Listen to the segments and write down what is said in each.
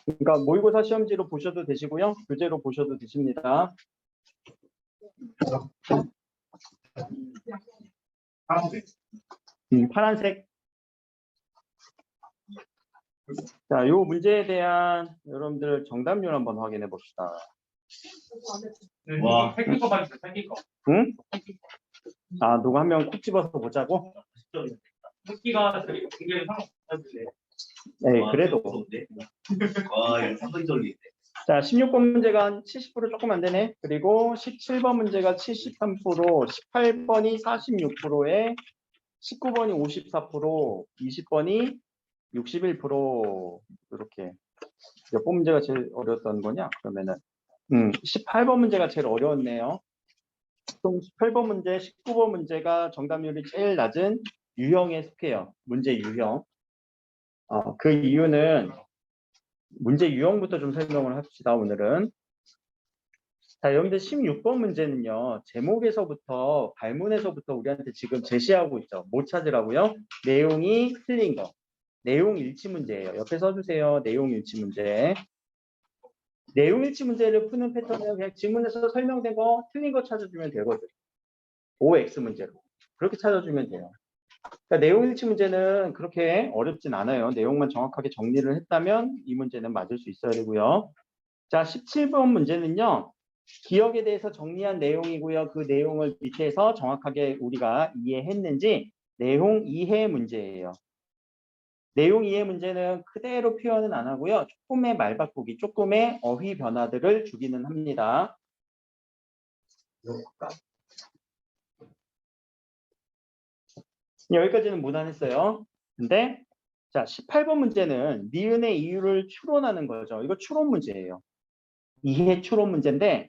그러니까 모의고사 시험지로 보셔도 되시고요. 교재로 보셔도 되십니다. 파란색. 자, 요 문제에 대한 여러분들 정답률 한번 확인해 봅시다. 와, 생긴 거 봐주세요, 생긴 거. 응? 아, 누구 한 명 콕 집어서 보자고? 토끼가 저기 공개를 상관없는데. 네, 그래도. 와, 이거 상상적이네. 자, 16번 문제가 한 70% 조금 안 되네. 그리고 17번 문제가 73%, 18번이 46%에 19번이 54%, 20번이 61%. 이렇게. 몇 번 문제가 제일 어려웠던 거냐? 그러면은 18번 문제가 제일 어려웠네요. 총 18번 문제, 19번 문제가 정답률이 제일 낮은 유형에 속해요. 문제 유형. 그 이유는 문제 유형부터 좀 설명을 합시다. 오늘은. 자, 여러분들 16번 문제는요. 제목에서부터 발문에서부터 우리한테 지금 제시하고 있죠. 뭐 찾으라고요? 내용이 틀린 거. 내용 일치 문제예요. 옆에 써주세요. 내용 일치 문제. 내용 일치 문제를 푸는 패턴은 그냥 지문에서 설명된 거 틀린 거 찾아주면 되거든. OX 문제로. 그렇게 찾아주면 돼요. 그러니까 내용 일치 문제는 그렇게 어렵진 않아요. 내용만 정확하게 정리를 했다면 이 문제는 맞을 수 있어야 되고요. 자, 17번 문제는요. 기억에 대해서 정리한 내용이고요. 그 내용을 밑에서 정확하게 우리가 이해했는지 내용 이해 문제예요. 내용 이해 문제는 그대로 표현은 안 하고요. 조금의 말 바꾸기, 조금의 어휘 변화들을 주기는 합니다. 여기까지는 무난했어요. 근데 자, 18번 문제는 니은의 이유를 추론하는 거죠. 이거 추론 문제예요. 이해 추론 문제인데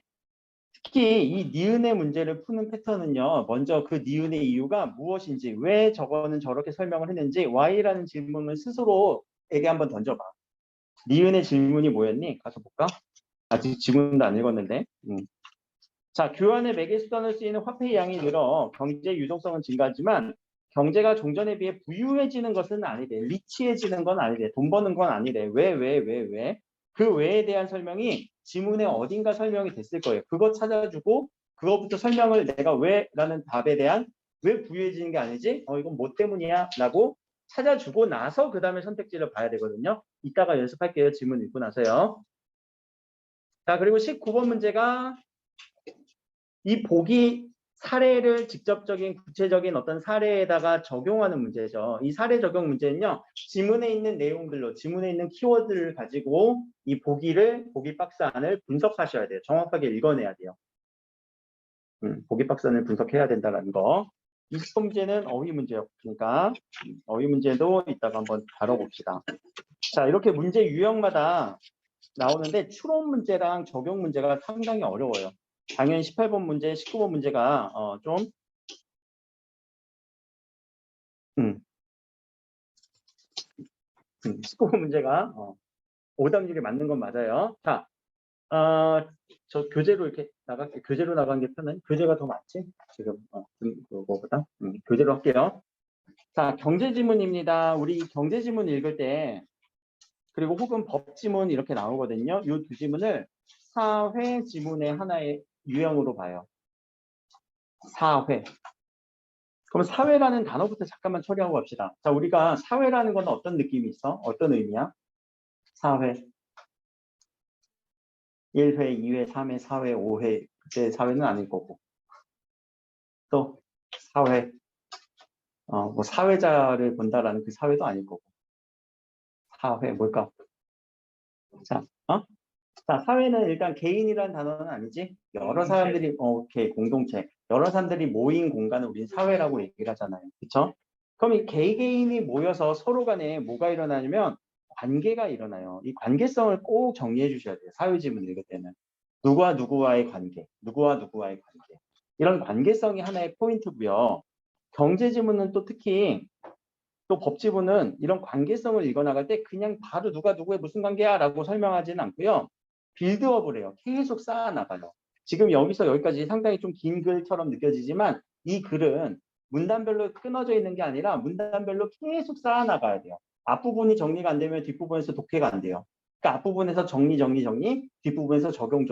특히 이 니은의 문제를 푸는 패턴은요. 먼저 그 니은의 이유가 무엇인지, 왜 저거는 저렇게 설명을 했는지 Y라는 질문을 스스로에게 한번 던져봐. 니은의 질문이 뭐였니? 가서 볼까? 아직 지문도 안 읽었는데. 자, 교환의 매개 수단을 쓰이는 화폐의 양이 늘어 경제 유동성은 증가하지만 경제가 종전에 비해 부유해지는 것은 아니래. 리치해지는 건 아니래. 돈 버는 건 아니래. 왜? 그 왜에 대한 설명이 지문에 어딘가 설명이 됐을 거예요. 그거 찾아주고 그거부터 설명을 내가 왜라는 답에 대한 왜 부유해지는 게 아니지? 이건 뭐 때문이야? 라고 찾아주고 나서 그 다음에 선택지를 봐야 되거든요. 이따가 연습할게요. 지문 읽고 나서요. 자, 그리고 19번 문제가 이 보기 사례를 직접적인 구체적인 어떤 사례에다가 적용하는 문제죠. 이 사례 적용 문제는요. 지문에 있는 내용들로 지문에 있는 키워드를 가지고 이 보기 박스 안을 분석하셔야 돼요. 정확하게 읽어내야 돼요. 보기 박스 안을 분석해야 된다는 거. 20번 문제는 어휘 문제였으니까 어휘 문제도 이따가 한번 다뤄봅시다. 자, 이렇게 문제 유형마다 나오는데 추론 문제랑 적용 문제가 상당히 어려워요. 당연히 18번 문제, 19번 문제가 좀 19번 문제가 오답률이 맞는 건 맞아요. 자, 저 교재로 이렇게 나갈게. 교재로 나간 게 편한 교재가 더 맞지? 지금 그거보다 교재로 할게요. 자, 경제 지문입니다. 우리 경제 지문 읽을 때 그리고 혹은 법 지문 이렇게 나오거든요. 이 두 지문을 사회 지문의 하나의 유형으로 봐요. 사회. 그럼 사회라는 단어부터 잠깐만 처리하고 갑시다. 자, 우리가 사회라는 건 어떤 느낌이 있어? 어떤 의미야? 사회. 1회, 2회, 3회, 4회, 5회. 그때 사회는 아닐 거고. 또 사회. 뭐 사회자를 본다라는 그 사회도 아닐 거고. 사회 뭘까? 자, 자, 사회는 일단 개인이라는 단어는 아니지. 여러 사람들이 오케이, 공동체. 여러 사람들이 모인 공간을 우리는 사회라고 얘기를 하잖아요. 그렇죠? 그럼 이 개개인이 모여서 서로 간에 뭐가 일어나냐면 관계가 일어나요. 이 관계성을 꼭 정리해 주셔야 돼요. 사회지문 읽을 때는. 누구와 누구와의 관계, 누구와 누구와의 관계. 이런 관계성이 하나의 포인트고요. 경제지문은 또 특히 또 법지문은 이런 관계성을 읽어나갈 때 그냥 바로 누가 누구의 무슨 관계야 라고 설명하지는 않고요. 빌드업을 해요. 계속 쌓아나가요. 지금 여기서 여기까지 상당히 좀 긴 글처럼 느껴지지만 이 글은 문단별로 끊어져 있는 게 아니라 문단별로 계속 쌓아나가야 돼요. 앞부분이 정리가 안 되면 뒷부분에서 독해가 안 돼요. 그러니까 앞부분에서 정리, 뒷부분에서 적용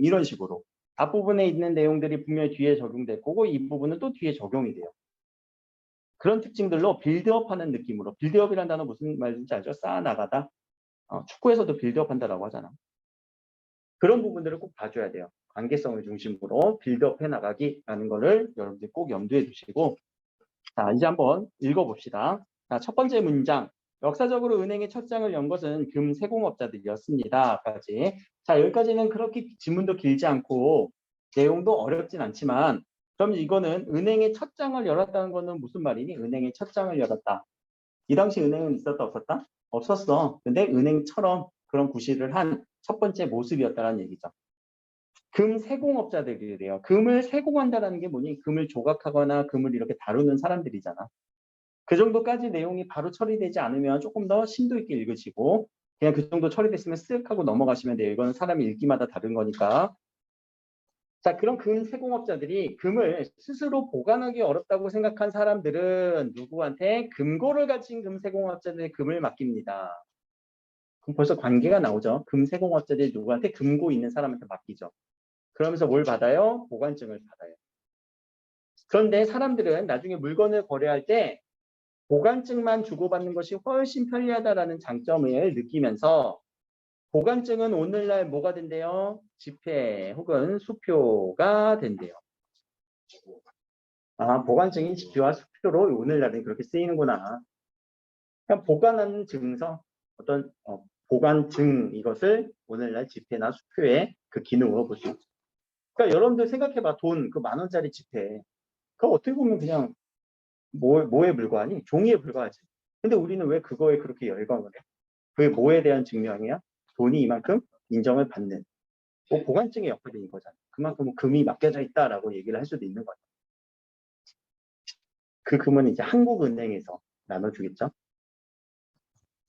이런 식으로. 앞부분에 있는 내용들이 분명히 뒤에 적용될 거고 이 부분은 또 뒤에 적용이 돼요. 그런 특징들로 빌드업하는 느낌으로. 빌드업이라는 단어 무슨 말인지 알죠? 쌓아나가다. 축구에서도 빌드업 한다라고 하잖아. 그런 부분들을 꼭 봐줘야 돼요. 관계성을 중심으로 빌드업 해나가기라는 거를 여러분들이 꼭 염두에 두시고, 자, 이제 한번 읽어봅시다. 자, 첫 번째 문장. 역사적으로 은행의 첫 장을 연 것은 금세공업자들이었습니다. 까지. 자, 여기까지는 그렇게 지문도 길지 않고 내용도 어렵진 않지만, 그럼 이거는 은행의 첫 장을 열었다는 거는 무슨 말이니? 은행의 첫 장을 열었다. 이 당시 은행은 있었다 없었다? 없었어. 근데 은행처럼 그런 구실을 한 첫 번째 모습이었다는 얘기죠. 금 세공업자들이래요. 금을 세공한다라는 게 뭐니? 금을 조각하거나 금을 이렇게 다루는 사람들이잖아. 그 정도까지 내용이 바로 처리되지 않으면 조금 더 심도 있게 읽으시고 그냥 그 정도 처리됐으면 쓱 하고 넘어가시면 돼요. 이건 사람이 읽기마다 다른 거니까. 자, 그런 금 세공업자들이 금을 스스로 보관하기 어렵다고 생각한 사람들은 누구한테? 금고를 가진 금 세공업자들의 금을 맡깁니다. 그럼 벌써 관계가 나오죠. 금 세공업자들이 누구한테? 금고 있는 사람한테 맡기죠. 그러면서 뭘 받아요? 보관증을 받아요. 그런데 사람들은 나중에 물건을 거래할 때 보관증만 주고받는 것이 훨씬 편리하다라는 장점을 느끼면서 보관증은 오늘날 뭐가 된대요? 지폐 혹은 수표가 된대요. 아, 보관증이 지폐와 수표로 오늘날은 그렇게 쓰이는구나. 그냥 보관하는 증서, 어떤 보관증 이것을 오늘날 지폐나 수표의 그 기능으로 볼 수 있죠. 그러니까 여러분들 생각해봐. 돈, 그 10,000원짜리 지폐. 그거 어떻게 보면 그냥 뭐에 불과하니? 종이에 불과하지. 근데 우리는 왜 그거에 그렇게 열광을 해? 그게 뭐에 대한 증명이야? 돈이 이만큼 인정을 받는 보관증의 역할인 거잖아. 그만큼 금이 맡겨져 있다라고 얘기를 할 수도 있는 거죠. 그 금은 이제 한국은행에서 나눠주겠죠.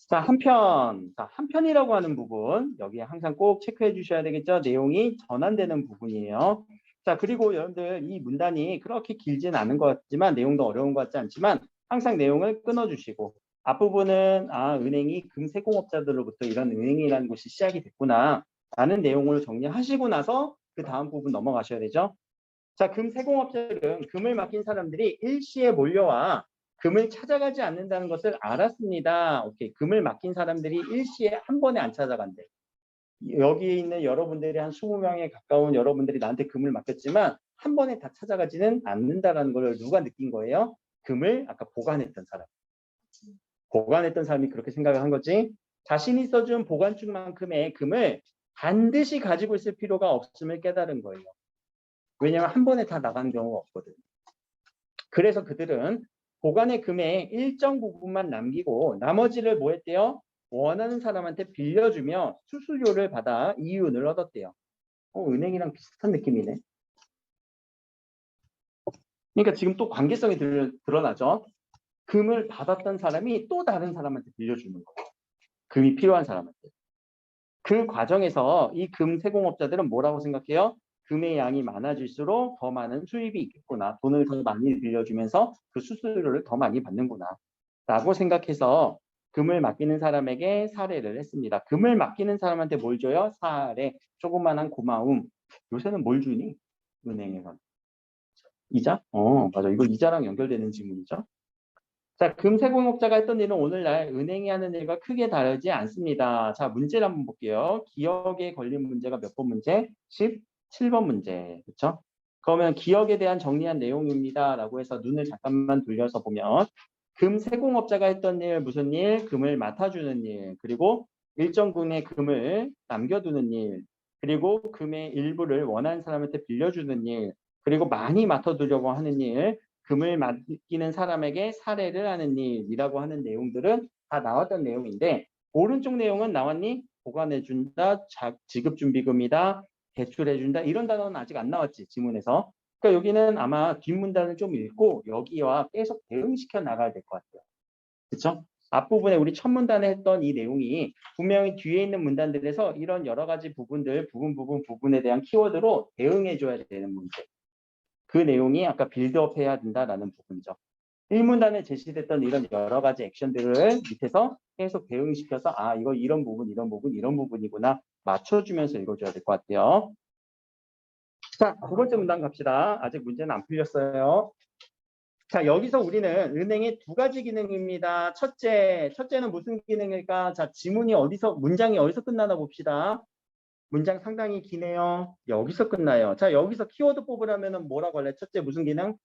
자, 한편이라고 하는 부분 여기에 항상 꼭 체크해 주셔야 되겠죠. 내용이 전환되는 부분이에요. 자, 그리고 여러분들 이 문단이 그렇게 길진 않은 것 같지만 내용도 어려운 것 같지 않지만 항상 내용을 끊어주시고 앞부분은 은행이 금세공업자들로부터 이런 은행이라는 곳이 시작이 됐구나 라는 내용을 정리하시고 나서 그 다음 부분 넘어가셔야 되죠. 자, 금세공업자들은 금을 맡긴 사람들이 일시에 몰려와 금을 찾아가지 않는다는 것을 알았습니다. 오케이. 금을 맡긴 사람들이 일시에 한 번에 안 찾아간대. 여기에 있는 여러분들이 한 20명에 가까운 여러분들이 나한테 금을 맡겼지만 한 번에 다 찾아가지는 않는다라는 걸 누가 느낀 거예요? 금을 아까 보관했던 사람. 보관했던 사람이 그렇게 생각을 한 거지. 자신이 써준 보관증만큼의 금을 반드시 가지고 있을 필요가 없음을 깨달은 거예요. 왜냐하면 한 번에 다 나가는 경우가 없거든. 그래서 그들은 보관의 금의 일정 부분만 남기고 나머지를 뭐 했대요? 원하는 사람한테 빌려주며 수수료를 받아 이윤을 얻었대요. 은행이랑 비슷한 느낌이네. 그러니까 지금 또 관계성이 드러나죠. 금을 받았던 사람이 또 다른 사람한테 빌려주는 거예요. 금이 필요한 사람한테. 그 과정에서 이 금 세공업자들은 뭐라고 생각해요? 금의 양이 많아질수록 더 많은 수입이 있겠구나. 돈을 더 많이 빌려주면서 그 수수료를 더 많이 받는구나. 라고 생각해서 금을 맡기는 사람에게 사례를 했습니다. 금을 맡기는 사람한테 뭘 줘요? 사례, 조그만한 고마움. 요새는 뭘 주니? 은행에서. 이자? 맞아. 이거 이자랑 연결되는 질문이죠. 자, 금세공업자가 했던 일은 오늘날 은행이 하는 일과 크게 다르지 않습니다. 자, 문제를 한번 볼게요. 기억에 걸린 문제가 몇 번 문제? 17번 문제. 그렇죠? 그러면 기억에 대한 정리한 내용입니다. 라고 해서 눈을 잠깐만 돌려서 보면 금세공업자가 했던 일, 무슨 일? 금을 맡아주는 일, 그리고 일정 금의 금을 남겨두는 일, 그리고 금의 일부를 원하는 사람한테 빌려주는 일, 그리고 많이 맡아두려고 하는 일, 금을 맡기는 사람에게 사례를 하는 일이라고 하는 내용들은 다 나왔던 내용인데 오른쪽 내용은 나왔니? 보관해준다, 지급준비금이다, 대출해준다 이런 단어는 아직 안 나왔지 지문에서. 그러니까 여기는 아마 뒷문단을 좀 읽고 여기와 계속 대응시켜 나가야 될 것 같아요. 그렇죠? 앞부분에 우리 첫 문단에 했던 이 내용이 분명히 뒤에 있는 문단들에서 이런 여러 가지 부분들 부분에 대한 키워드로 대응해 줘야 되는 문제. 그 내용이 아까 빌드업 해야 된다라는 부분이죠. 일문단에 제시됐던 이런 여러 가지 액션들을 밑에서 계속 대응시켜서 아 이거 이런 부분 이런 부분이구나 맞춰주면서 읽어줘야 될 것 같아요. 자, 두 번째 문단 갑시다. 아직 문제는 안 풀렸어요. 자, 여기서 우리는 은행의 두 가지 기능입니다. 첫째는 무슨 기능일까? 자, 문장이 어디서 끝나나 봅시다. 문장 상당히 기네요. 여기서 끝나요. 자, 여기서 키워드 뽑으려면 뭐라고 할래? 첫째 무슨 기능?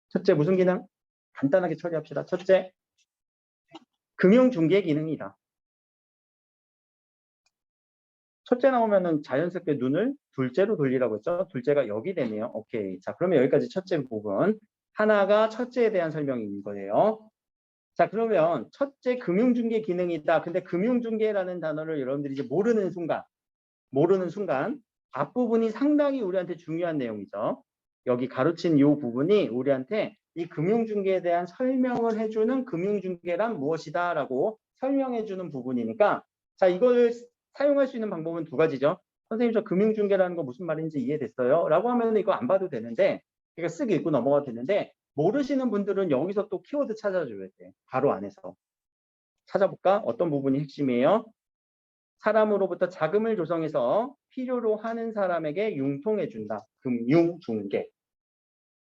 첫째 무슨 기능? 간단하게 처리합시다. 첫째, 금융중개 기능이다. 첫째 나오면은 자연스럽게 눈을 둘째로 돌리라고 했죠. 둘째가 여기 되네요. 오케이. 자, 그러면 여기까지 첫째 부분. 하나가 첫째에 대한 설명인 거예요. 자, 그러면 첫째 금융중개 기능이다. 근데 금융중개라는 단어를 여러분들이 이제 모르는 순간 앞부분이 상당히 우리한테 중요한 내용이죠. 여기 가로친 이 부분이 우리한테 이 금융중개에 대한 설명을 해주는 금융중개란 무엇이다 라고 설명해주는 부분이니까 자, 이걸 사용할 수 있는 방법은 두 가지죠. 선생님 저 금융중개라는 거 무슨 말인지 이해됐어요? 라고 하면 이거 안 봐도 되는데 이거 쓱 읽고 넘어가도 되는데 모르시는 분들은 여기서 또 키워드 찾아줘야 돼. 바로 안에서. 찾아볼까? 어떤 부분이 핵심이에요? 사람으로부터 자금을 조성해서 필요로 하는 사람에게 융통해준다. 금융중개.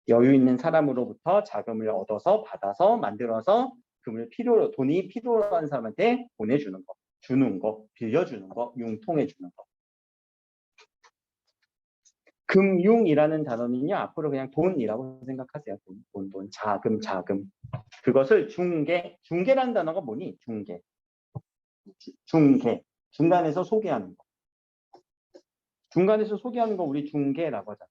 여유 있는 사람으로부터 자금을 얻어서 받아서 만들어서 돈이 필요로 하는 사람한테 보내주는 거, 주는 거, 빌려주는 거, 융통해주는 거. 금융이라는 단어는요, 앞으로 그냥 돈이라고 생각하세요. 돈, 자금. 그것을 중개라는 단어가 뭐니? 중개. 중간에서 소개하는 거. 중간에서 소개하는 거 우리 중개라고 하잖아.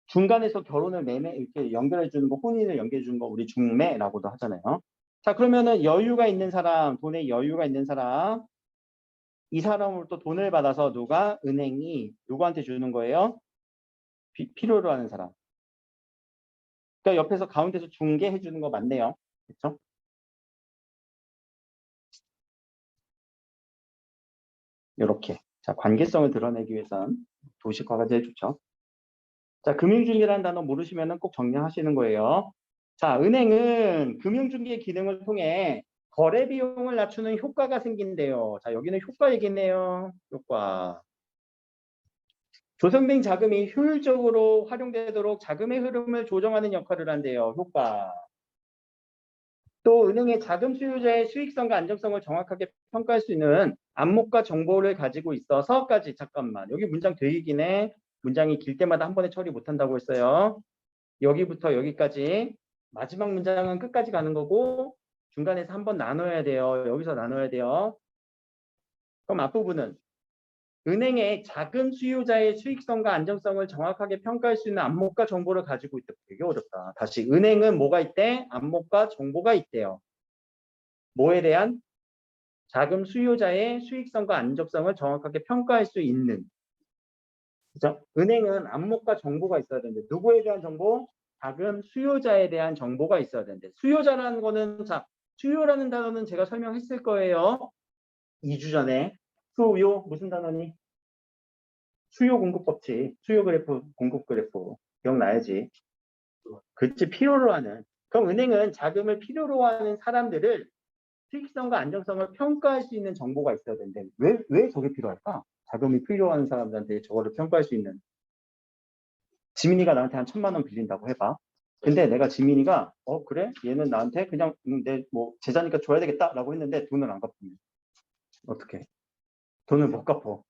중간에서 결혼을 이렇게 연결해 주는 거, 혼인을 연결해 주는 거 우리 중매라고도 하잖아요. 자, 그러면은 여유가 있는 사람, 돈에 여유가 있는 사람, 이 사람으로부터 돈을 받아서 은행이 누구한테 주는 거예요? 필요로 하는 사람. 그러니까 옆에서 가운데서 중개해 주는 거 맞네요. 그렇죠? 이렇게. 자, 관계성을 드러내기 위해선 도식화가 제일 좋죠. 자, 금융중개라는 단어 모르시면 꼭 정리하시는 거예요. 자, 은행은 금융중개 기능을 통해 거래 비용을 낮추는 효과가 생긴대요. 자, 여기는 효과 얘기네요. 효과. 조성된 자금이 효율적으로 활용되도록 자금의 흐름을 조정하는 역할을 한대요. 효과. 또 은행의 자금 수요자의 수익성과 안정성을 정확하게 평가할 수 있는 안목과 정보를 가지고 있어서까지 잠깐만. 여기 문장 되게 기네. 문장이 길 때마다 한 번에 처리 못한다고 했어요. 여기부터 여기까지 마지막 문장은 끝까지 가는 거고 중간에서 한 번 나눠야 돼요. 여기서 나눠야 돼요. 그럼 앞부분은 은행의 자금 수요자의 수익성과 안정성을 정확하게 평가할 수 있는 안목과 정보를 가지고 있다. 되게 어렵다. 다시 은행은 뭐가 있대? 안목과 정보가 있대요. 뭐에 대한? 자금 수요자의 수익성과 안정성을 정확하게 평가할 수 있는. 그죠? 은행은 안목과 정보가 있어야 되는데 누구에 대한 정보? 자금 수요자에 대한 정보가 있어야 되는데 수요자라는 거는 자 수요라는 단어는 제가 설명했을 거예요. 2주 전에. 수요 무슨 단어니? 수요 공급 법칙, 수요 그래프, 공급 그래프 기억나야지. 그치 필요로 하는. 그럼 은행은 자금을 필요로 하는 사람들을 수익성과 안정성을 평가할 수 있는 정보가 있어야 되는데 왜 저게 필요할까? 자금이 필요한 사람들한테 저거를 평가할 수 있는. 지민이가 나한테 한 1,000만 원 빌린다고 해봐. 근데 내가 지민이가 그래? 얘는 나한테 그냥 내 뭐 제자니까 줘야 되겠다라고 했는데 돈을 안 갚으면 어떻게? 돈을 못 갚어.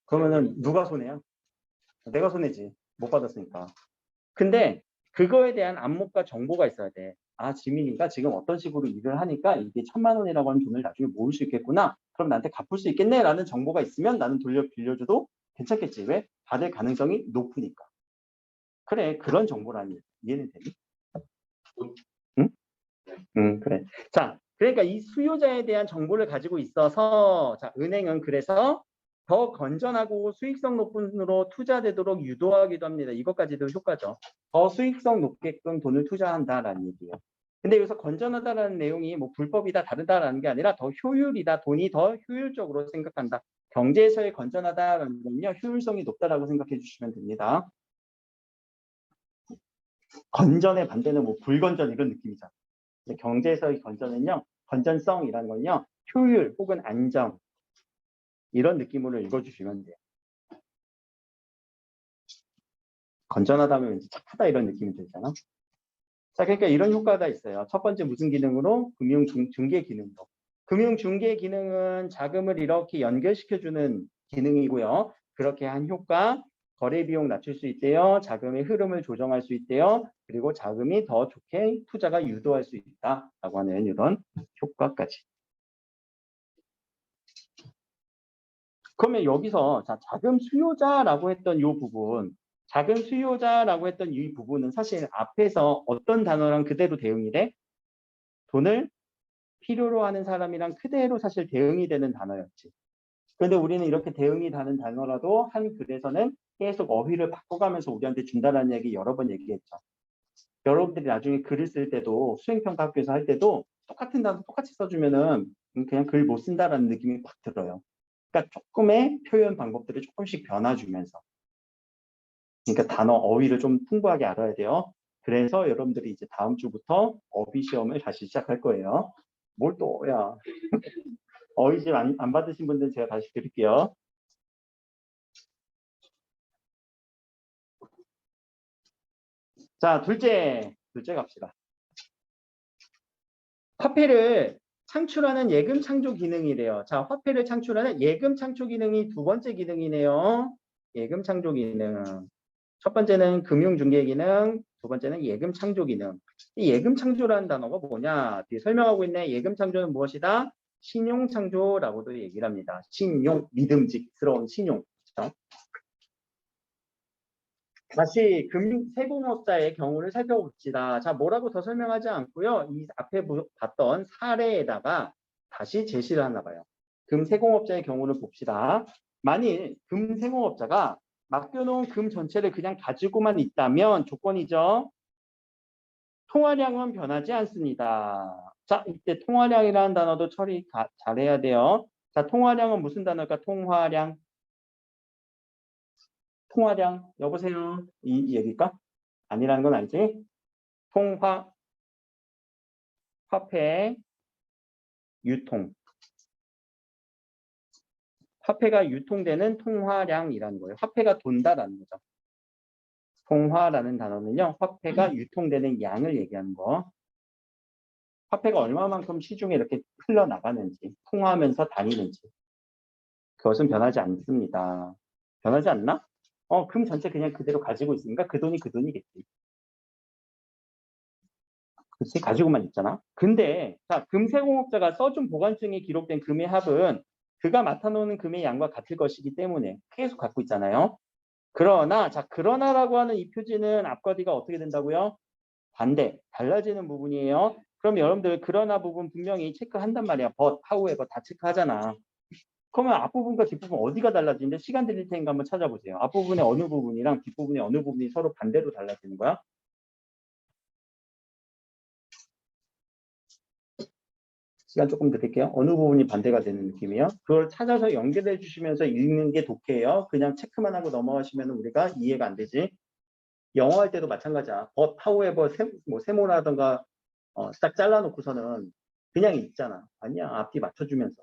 그러면은 누가 손해야? 내가 손해지. 못 받았으니까. 근데 그거에 대한 안목과 정보가 있어야 돼. 아, 지민이가 지금 어떤 식으로 일을 하니까 이게 1,000만 원이라고 하는 돈을 나중에 모을 수 있겠구나. 그럼 나한테 갚을 수 있겠네? 라는 정보가 있으면 나는 빌려줘도 괜찮겠지. 왜? 받을 가능성이 높으니까. 그래, 그런 정보라니. 이해는 되니? 응? 응, 그래. 자, 그러니까 이 수요자에 대한 정보를 가지고 있어서, 자, 은행은 그래서 더 건전하고 수익성 높은 으로 투자되도록 유도하기도 합니다. 이것까지도 효과죠. 더 수익성 높게끔 돈을 투자한다라는 얘기예요. 근데 여기서 건전하다라는 내용이 뭐 불법이다 다르다라는 게 아니라 더 효율이다. 돈이 더 효율적으로 생각한다. 경제에서의 건전하다라는 건요. 효율성이 높다라고 생각해 주시면 됩니다. 건전의 반대는 뭐 불건전 이런 느낌이잖아. 근데 경제에서의 건전은요, 건전성이라는 건요, 효율 혹은 안정 이런 느낌으로 읽어주시면 돼요. 건전하다면 왠지 착하다 이런 느낌이 들잖아. 자, 그러니까 이런 효과가 있어요. 첫 번째 무슨 기능으로? 금융 중개 기능으로. 금융 중개 기능은 자금을 이렇게 연결시켜주는 기능이고요. 그렇게 한 효과, 거래 비용 낮출 수 있대요. 자금의 흐름을 조정할 수 있대요. 그리고 자금이 더 좋게 투자가 유도할 수 있다라고 하는 이런 효과까지. 그러면 여기서 자, 자금 수요자라고 했던 이 부분, 자금 수요자라고 했던 이 부분은 사실 앞에서 어떤 단어랑 그대로 대응이 돼? 돈을 필요로 하는 사람이랑 그대로 사실 대응이 되는 단어였지. 그런데 우리는 이렇게 대응이 되는 단어라도 한 글에서는 계속 어휘를 바꿔가면서 우리한테 준다라는 얘기 여러 번 얘기했죠. 여러분들이 나중에 글을 쓸 때도 수행평가 학교에서 할 때도 똑같은 단어 똑같이 써주면은 그냥 글 못 쓴다라는 느낌이 팍 들어요. 그러니까 조금의 표현 방법들을 조금씩 변화주면서. 그러니까 단어 어휘를 좀 풍부하게 알아야 돼요. 그래서 여러분들이 이제 다음 주부터 어휘 시험을 다시 시작할 거예요. 뭘 또야. 어휘집 안 받으신 분들은 제가 다시 드릴게요. 자, 둘째 갑시다. 화폐를 창출하는 예금 창조 기능이래요. 자, 화폐를 창출하는 예금 창조 기능이 두 번째 기능이네요. 예금 창조 기능. 첫 번째는 금융 중개 기능, 두 번째는 예금 창조 기능. 이 예금 창조라는 단어가 뭐냐? 뒤에 설명하고 있네. 예금 창조는 무엇이다? 신용 창조라고도 얘기를 합니다. 신용, 믿음직스러운 신용. 그렇죠? 다시 세공업자의 경우를 살펴봅시다. 자, 뭐라고 더 설명하지 않고요. 이 앞에 봤던 사례에다가 다시 제시를 하나 봐요. 금세공업자의 경우를 봅시다. 만일 금세공업자가 맡겨놓은 금 전체를 그냥 가지고만 있다면 조건이죠. 통화량은 변하지 않습니다. 자, 이때 통화량이라는 단어도 처리 잘해야 돼요. 자, 통화량은 무슨 단어일까? 통화량. 통화량. 여보세요? 이 얘기일까? 아니라는 건 알지? 통화, 화폐, 유통. 화폐가 유통되는 통화량이라는 거예요. 화폐가 돈다라는 거죠. 통화라는 단어는요. 화폐가 유통되는 양을 얘기하는 거. 화폐가 얼마만큼 시중에 이렇게 흘러나가는지, 통화하면서 다니는지. 그것은 변하지 않습니다. 변하지 않나? 금 전체 그냥 그대로 가지고 있으니까 그 돈이 그 돈이겠지. 그치? 가지고만 있잖아. 근데 자, 금세공업자가 써준 보관증에 기록된 금의 합은 그가 맡아놓는 금의 양과 같을 것이기 때문에 계속 갖고 있잖아요. 그러나 자, 그러나라고 하는 이 표지는 앞과 뒤가 어떻게 된다고요? 반대, 달라지는 부분이에요. 그럼 여러분들 그러나 부분 분명히 체크한단 말이야. but, however 다 체크하잖아. 그러면 앞부분과 뒷부분 어디가 달라지는데 시간 드릴 테니까 한번 찾아보세요. 앞부분의 어느 부분이랑 뒷부분의 어느 부분이 서로 반대로 달라지는 거야? 시간 조금 드릴게요. 어느 부분이 반대가 되는 느낌이에요? 그걸 찾아서 연결해 주시면서 읽는 게 독해요. 그냥 체크만 하고 넘어가시면 우리가 이해가 안 되지. 영어 할 때도 마찬가지야. but, however, 세모라든가 딱 잘라놓고서는 그냥 읽잖아. 아니야. 앞뒤 맞춰주면서.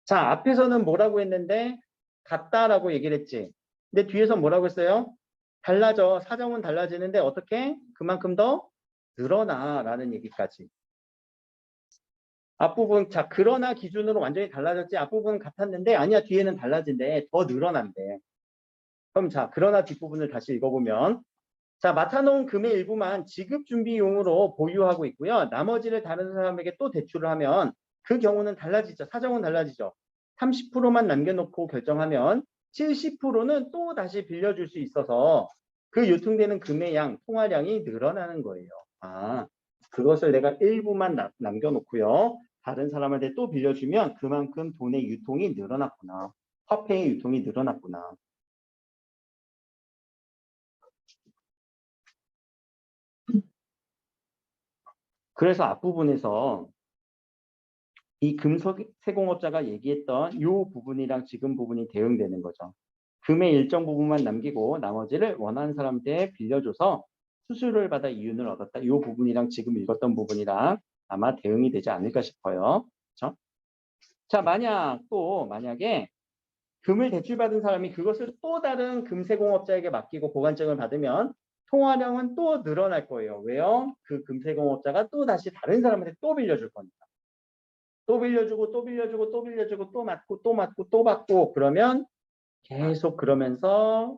자, 앞에서는 뭐라고 했는데 같다라고 얘기를 했지. 근데 뒤에서 뭐라고 했어요? 달라져. 사정은 달라지는데 어떻게? 그만큼 더 늘어나라는 얘기까지. 앞부분, 자, 그러나 기준으로 완전히 달라졌지. 앞부분은 같았는데 아니야. 뒤에는 달라진대. 더 늘어난대. 그럼 자, 그러나 뒷부분을 다시 읽어보면 자, 맡아놓은 금의 일부만 지급 준비용으로 보유하고 있고요. 나머지를 다른 사람에게 또 대출을 하면 그 경우는 달라지죠. 사정은 달라지죠. 30%만 남겨놓고 결정하면 70%는 또 다시 빌려줄 수 있어서 그 유통되는 금의 양, 통화량이 늘어나는 거예요. 아, 그것을 내가 일부만 남겨놓고요. 다른 사람한테 또 빌려주면 그만큼 돈의 유통이 늘어났구나. 화폐의 유통이 늘어났구나. 그래서 앞부분에서 이 금세공업자가 얘기했던 이 부분이랑 지금 부분이 대응되는 거죠. 금의 일정 부분만 남기고 나머지를 원하는 사람한테 빌려줘서 수수료를 받아 이윤을 얻었다. 이 부분이랑 지금 읽었던 부분이랑 아마 대응이 되지 않을까 싶어요. 그렇죠? 자, 만약에 금을 대출받은 사람이 그것을 또 다른 금세공업자에게 맡기고 보관증을 받으면 통화량은 또 늘어날 거예요. 왜요? 그 금세공업자가 또 다시 다른 사람한테 또 빌려줄 거니까. 또 빌려주고 또 빌려주고 또 빌려주고 또 맡고 또 맡고 또 받고 그러면 계속 그러면서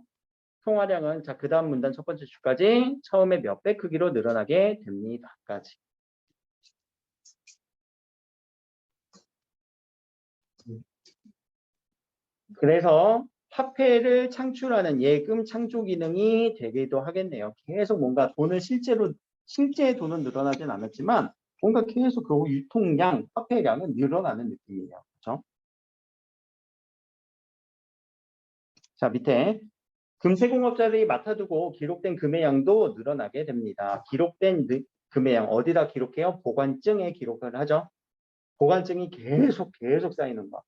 통화량은 자, 그 다음 문단 첫 번째 줄까지 처음에 몇 배 크기로 늘어나게 됩니다까지. 그래서 화폐를 창출하는 예금 창조 기능이 되기도 하겠네요. 계속 뭔가 돈을 실제 돈은 늘어나진 않았지만 뭔가 계속 그 유통량, 화폐량은 늘어나는 느낌이에요. 그렇죠? 자, 밑에 금세공업자들이 맡아두고 기록된 금의 양도 늘어나게 됩니다. 기록된 금의 양 어디다 기록해요? 보관증에 기록을 하죠. 보관증이 계속 쌓이는 거.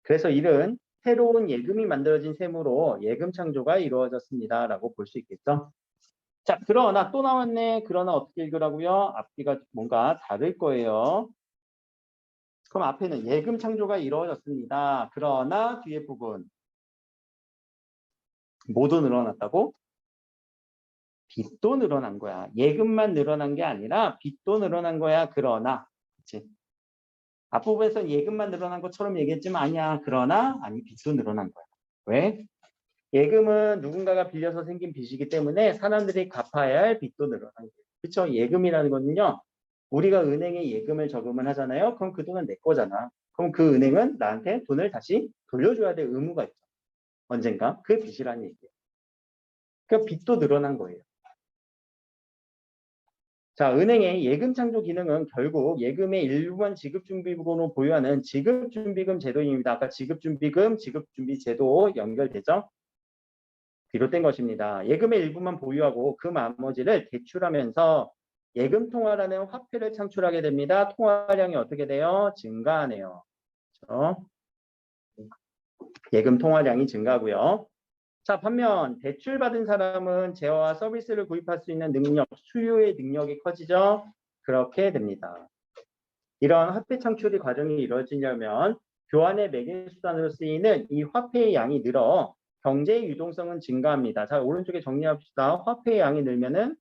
그래서 이는 새로운 예금이 만들어진 셈으로 예금 창조가 이루어졌습니다. 라고 볼 수 있겠죠. 자, 그러나 또 나왔네. 그러나 어떻게 읽으라고요? 앞뒤가 뭔가 다를 거예요. 그럼 앞에는 예금 창조가 이루어졌습니다. 그러나 뒤에 부분 모두 늘어났다고? 빚도 늘어난 거야. 예금만 늘어난 게 아니라 빚도 늘어난 거야. 그러나 그치? 앞부분에서 예금만 늘어난 것처럼 얘기했지만 아니야. 그러나 아니 빚도 늘어난 거야. 왜? 예금은 누군가가 빌려서 생긴 빚이기 때문에 사람들이 갚아야 할 빚도 늘어난 거예요. 그렇죠? 예금이라는 거는요. 우리가 은행에 예금을 저금을 하잖아요. 그럼 그 돈은 내 거잖아. 그럼 그 은행은 나한테 돈을 다시 돌려줘야 될 의무가 있죠. 언젠가. 그 빚이라는 얘기예요. 그러니까 빚도 늘어난 거예요. 자, 은행의 예금 창조 기능은 결국 예금의 일부만 지급준비금으로 보유하는 지급준비금 제도입니다. 아까 지급준비금, 지급준비제도 연결되죠? 비롯된 것입니다. 예금의 일부만 보유하고 그 나머지를 대출하면서 예금 통화라는 화폐를 창출하게 됩니다. 통화량이 어떻게 돼요? 증가하네요. 그렇죠? 예금 통화량이 증가하고요. 자, 반면 대출받은 사람은 재화와 서비스를 구입할 수 있는 능력, 수요의 능력이 커지죠. 그렇게 됩니다. 이런 화폐 창출이 과정이 이루어지려면 교환의 매개 수단으로 쓰이는 이 화폐의 양이 늘어 경제의 유동성은 증가합니다. 자, 오른쪽에 정리합시다. 화폐의 양이 늘면은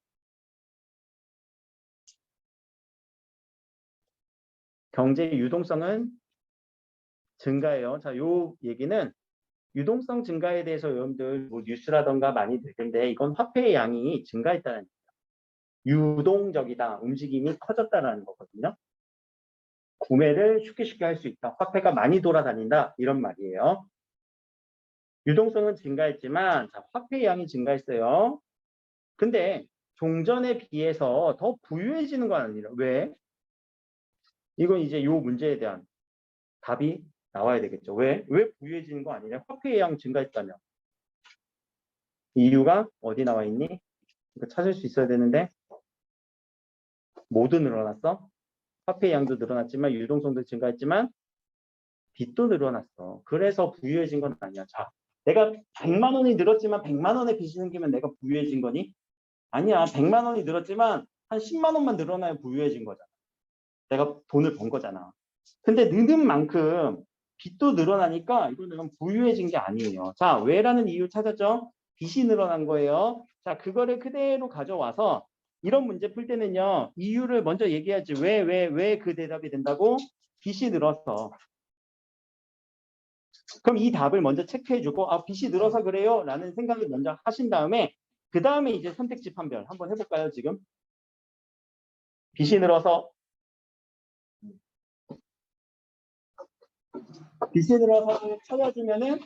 경제의 유동성은 증가해요. 자, 요 얘기는 유동성 증가에 대해서 여러분들 뭐 뉴스라던가 많이 들 텐데 이건 화폐의 양이 증가했다는 유동적이다. 움직임이 커졌다는 거거든요. 구매를 쉽게 할 수 있다. 화폐가 많이 돌아다닌다. 이런 말이에요. 유동성은 증가했지만 자, 화폐의 양이 증가했어요. 근데 종전에 비해서 더 부유해지는 건 아니라 왜? 이건 이제 요 문제에 대한 답이 나와야 되겠죠. 왜 부유해지는 거 아니냐? 화폐의 양 증가했다며. 이유가 어디 나와 있니? 이거 찾을 수 있어야 되는데 모두 늘어났어. 화폐의 양도 늘어났지만 유동성도 증가했지만 빚도 늘어났어. 그래서 부유해진 건 아니야. 자, 내가 100만 원이 늘었지만 100만 원의 빚이 생기면 내가 부유해진 거니? 아니야. 100만 원이 늘었지만 한 10만 원만 늘어나야 부유해진 거잖아. 내가 돈을 번 거잖아. 근데 느는 만큼 빚도 늘어나니까 이거는 부유해진 게 아니에요. 자, 왜라는 이유 찾았죠? 빚이 늘어난 거예요. 자, 그거를 그대로 가져와서 이런 문제 풀 때는요. 이유를 먼저 얘기하지. 왜 그 대답이 된다고? 빚이 늘어서. 그럼 이 답을 먼저 체크해주고 아, 빚이 늘어서 그래요? 라는 생각을 먼저 하신 다음에 그 다음에 이제 선택지 판별 한번 해볼까요? 지금 빚이 늘어서 찾아주면은